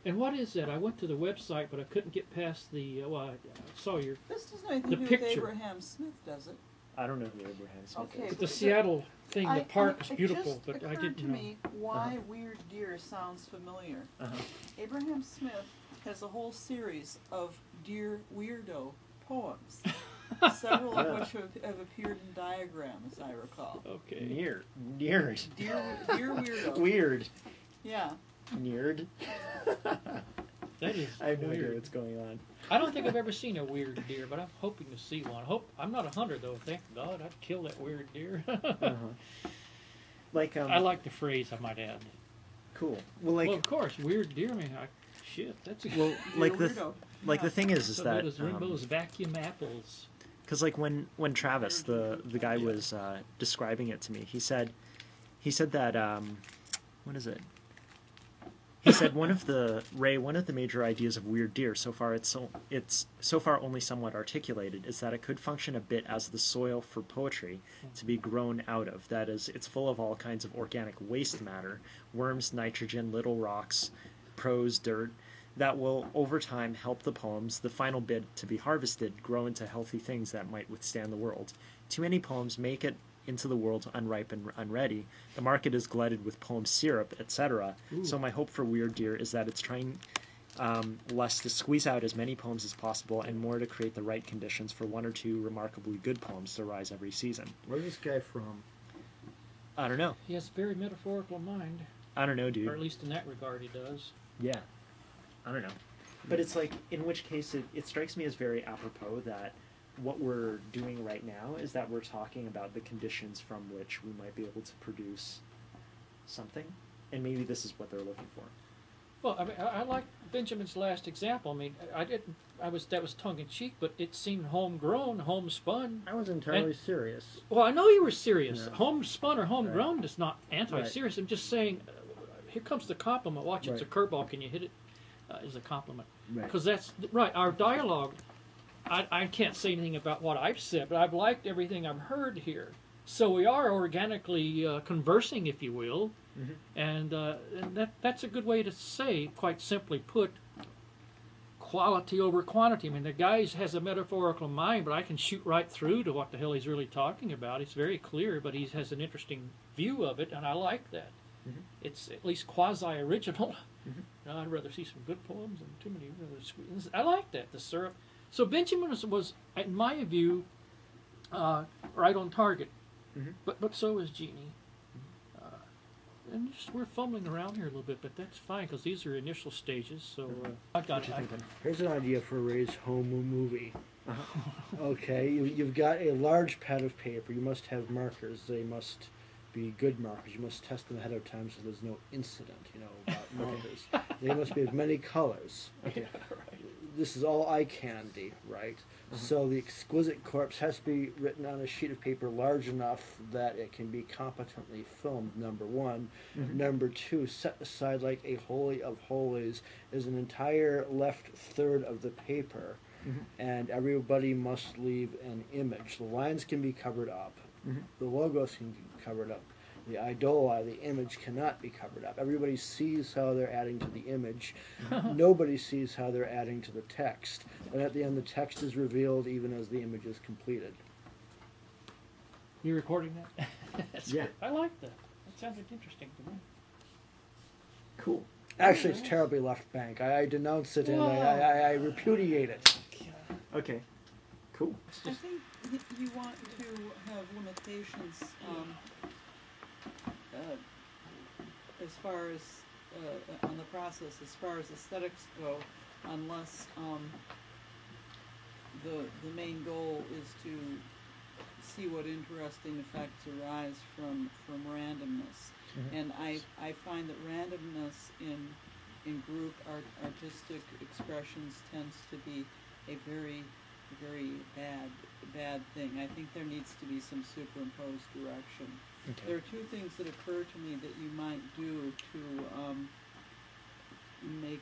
And what is that? I went to the website, but I couldn't get past the. Well, I saw your. This doesn't have anything The to do picture. with Abraham Smith, does it? I don't know who Abraham Smith Okay, is. The Seattle thing, the park is It beautiful, just but I occurred didn't to know. me why Weird Deer sounds familiar. Abraham Smith has a whole series of Dear Weirdo poems, several of which have appeared in diagrams, I recall. Okay. Near. Dear Weirdo. Weird. Yeah. Neared. That is I have no idea weird. what's going on. I don't think I've ever seen a weird deer, but I'm hoping to see one. I'm not a hunter though. Thank God, I'd kill that weird deer. Like I like the phrase. I might add. Cool. Well, like Well, of course, weird deer. I mean, shit, that's a well, like Dear the Weirdo. like the thing is so that those rainbows vacuum apples. because like when Travis the guy was describing it to me, he said that what is it? He said one of the major ideas of Weird Deer so far it's so far only somewhat articulated is that it could function a bit as the soil for poetry to be grown out of. That is, it's full of all kinds of organic waste matter, worms, nitrogen, little rocks, prose, dirt, that will over time help the poems, the final bit to be harvested, grow into healthy things that might withstand the world. Too many poems make it into the world unripe and unready. The market is glutted with poem syrup, etc. So my hope for Weird Deer is that it's trying less to squeeze out as many poems as possible and more to create the right conditions for one or two remarkably good poems to rise every season. Where's this guy from? I don't know. He has a very metaphorical mind, I don't know, dude. or at least in that regard, he does. Yeah. I don't know. But it's like, in which case it strikes me as very apropos that what we're doing right now is that we're talking about the conditions from which we might be able to produce something. And maybe this is what they're looking for. Well, I mean, I like Benjamin's last example. I mean, that was tongue in cheek, but it seemed homegrown, homespun. I was entirely serious. Well, I know you were serious. Yeah. Homespun or homegrown is not anti-serious. I'm just saying, here comes the compliment. Watch, it's a curveball. Can you hit it? Is a compliment. Because that's right. Our dialogue. I can't say anything about what I've said, but I've liked everything I've heard here. So we are organically conversing, if you will, and that's a good way to say, quite simply put, quality over quantity. I mean, the guy has a metaphorical mind, but I can shoot right through to what the hell he's really talking about. It's very clear, but he has an interesting view of it, and I like that. It's at least quasi-original. I'd rather see some good poems than too many really sweet. I like that, the syrup. So Benjamin was, in my view, right on target. But so is Jeannie. And just, we're fumbling around here a little bit, but that's fine, because these are initial stages. So I got you thinking. Here's an idea for Ray's home movie. Okay, you've got a large pad of paper. You must have markers. They must be good markers. You must test them ahead of time so there's no incident, about markers. They must be of many colors. Okay. This is all eye candy, right? So the exquisite corpse has to be written on a sheet of paper large enough that it can be competently filmed, number one. Number two, set aside like a holy of holies is an entire left third of the paper, and everybody must leave an image. The lines can be covered up. The logos can be covered up. The idola, the image, cannot be covered up. Everybody sees how they're adding to the image. Nobody sees how they're adding to the text. And at the end, the text is revealed even as the image is completed. You recording that? Yeah. Good. I like that. That sounded interesting to me. Cool. Actually, it's terribly left bank. I denounce it and I repudiate it. Okay. Cool. I think you want to have limitations as far as on the process, as far as aesthetics go, unless the main goal is to see what interesting effects arise from randomness. And I find that randomness in group artistic expressions tends to be a very, very bad thing. I think there needs to be some superimposed direction. There are two things that occur to me that you might do to make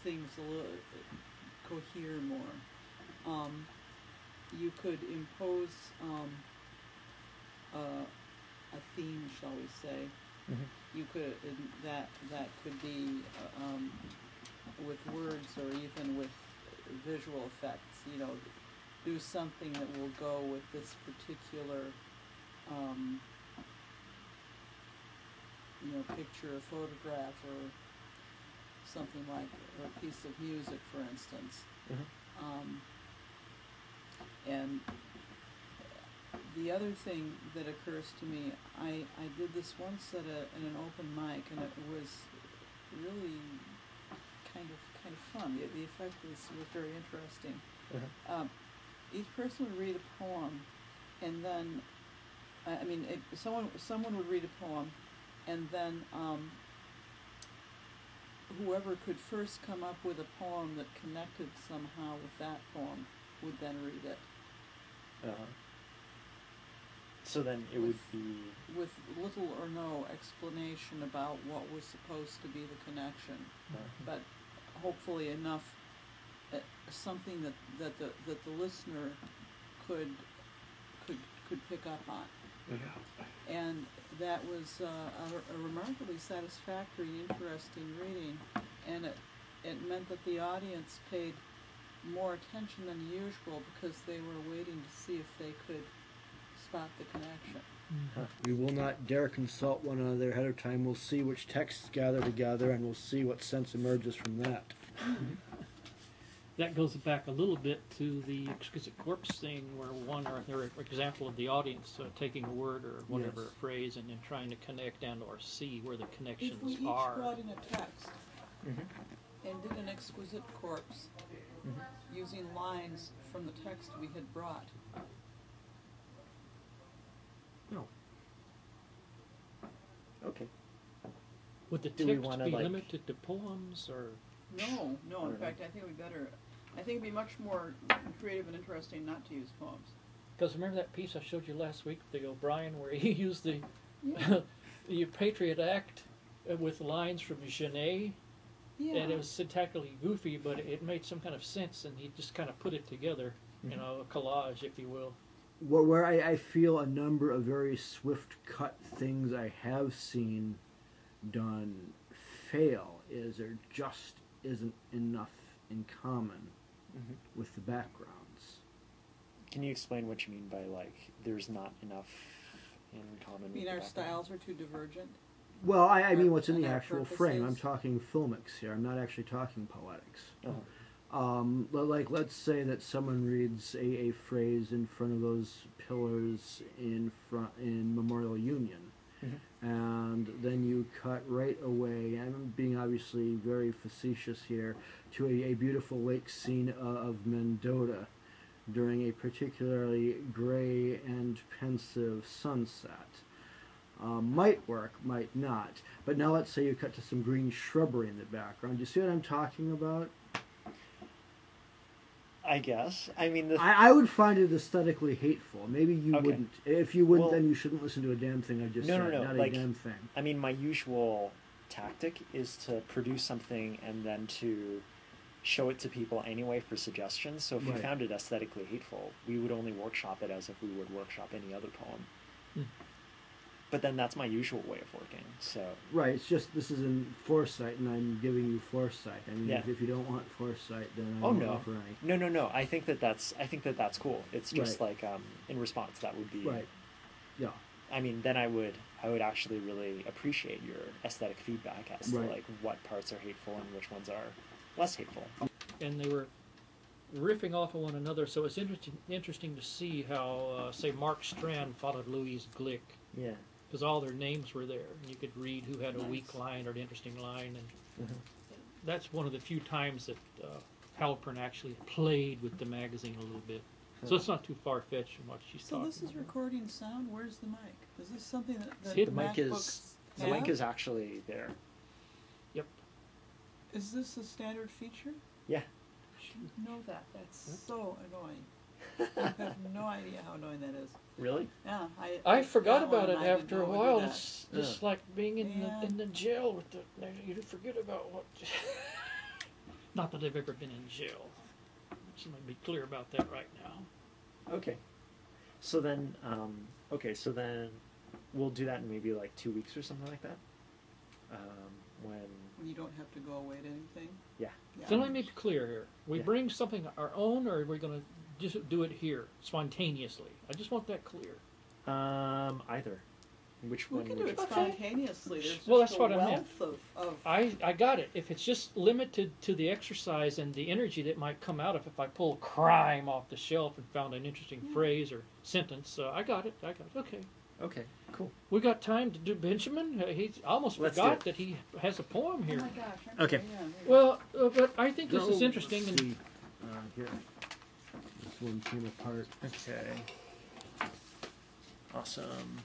things a little cohere more. You could impose a theme, shall we say? You could that could be visual effects, do something that will go with this particular, picture or photograph or something like a piece of music, for instance. And the other thing that occurs to me, I did this once at an open mic, and it was really kind of fun. The effect was very interesting. Each person would read a poem, and then, someone would read a poem, and then whoever could first come up with a poem that connected somehow with that poem would then read it. So then it would be... With little or no explanation about what was supposed to be the connection, but hopefully enough, something that the listener could pick up on. And that was a remarkably satisfactory, interesting reading, and it meant that the audience paid more attention than usual because they were waiting to see if they could spot the connection. We will not dare consult one another ahead of time. We'll see which texts gather together, and we'll see what sense emerges from that. That goes back a little bit to the exquisite corpse thing, where their example of the audience taking a word or whatever, a phrase, and then trying to connect and or see where the connections If we each are. brought in a text and did an exquisite corpse using lines from the text we had brought. No. Okay. Would the Do we text wanna, be like- limited to poems, or? No. In fact, I think it'd be better. I think it'd be much more creative and interesting not to use poems. Because remember that piece I showed you last week, the O'Brien, where he used the Yeah. the Patriot Act with lines from Genet, and it was syntactically goofy, but it made some kind of sense, and he just kind of put it together, a collage, if you will. Where I feel a number of very swift cut things I have seen done fail is there just isn't enough in common with the backgrounds. Can you explain what you mean by, like, there's not enough in common? You mean our styles are too divergent? Well, I mean what's in And the our actual frame. I'm purposes? talking filmics here. I'm not actually talking poetics. Uh-huh. Like, let's say that someone reads a phrase in front of those pillars in Memorial Union, and then you cut right away. I'm being obviously very facetious here, to a beautiful lake scene of Mendota during a particularly gray and pensive sunset. Might work, might not. But now let's say you cut to some green shrubbery in the background. Do you see what I'm talking about? I guess. I mean, I would find it aesthetically hateful. Maybe you Okay. wouldn't. If you wouldn't, Well, then you shouldn't listen to a damn thing I just said. No. Not Like, a damn thing. I mean, my usual tactic is to produce something and then to show it to people anyway for suggestions. So if we Right. found it aesthetically hateful, we would only workshop it as if we would workshop any other poem. But then that's my usual way of working. So Right, it's just this is in foresight, and I'm giving you foresight. I mean, Yeah. if you don't want foresight, then I Oh, don't no. offer any. no. I think that's cool. It's just Right. like in response, that would be Right. Yeah. I mean, then I would actually really appreciate your aesthetic feedback as to Right. like what parts are hateful and which ones are less hateful. And they were riffing off of one another, so it's interesting to see how, say, Mark Strand followed Louise Glick, Yeah. because all their names were there, and you could read who had a weak line or an interesting line, and that's one of the few times that Halpern actually played with the magazine a little bit. So it's not too far-fetched from what she's So talking this is about. recording sound. Where's the mic? Is this something that The The mic is MacBooks the mic have? is actually there. Yep. Is this a standard feature? Yeah. I should know that. That's so annoying. I have no idea how annoying that is. Really? Yeah, I forgot that one about it I didn't after a know would do while. that. It's just like being in the jail with the. You forget about what. Not that I've ever been in jail. Just let me be clear about that right now. Okay. So then we'll do that in maybe like 2 weeks or something like that. When When you don't have to go away to anything. Yeah. Yeah. So let me be clear here. We Yeah. bring something our own, or are we going to just do it here spontaneously? I just want that clear. Either. Which We one? can do would it you- spontaneously. There's Well, just that's a what I meant. wealth of I got it. If it's just limited to the exercise and the energy that might come out of if I pull crime off the shelf and found an interesting phrase or sentence, I got it. Okay. Okay, cool. We got time to do Benjamin? I almost Let's do forgot it. that he has a poem Oh here. my gosh. Okay. Yeah, Well, but I think this is No, interesting. let's And see. Here. This one came apart. Okay. Awesome.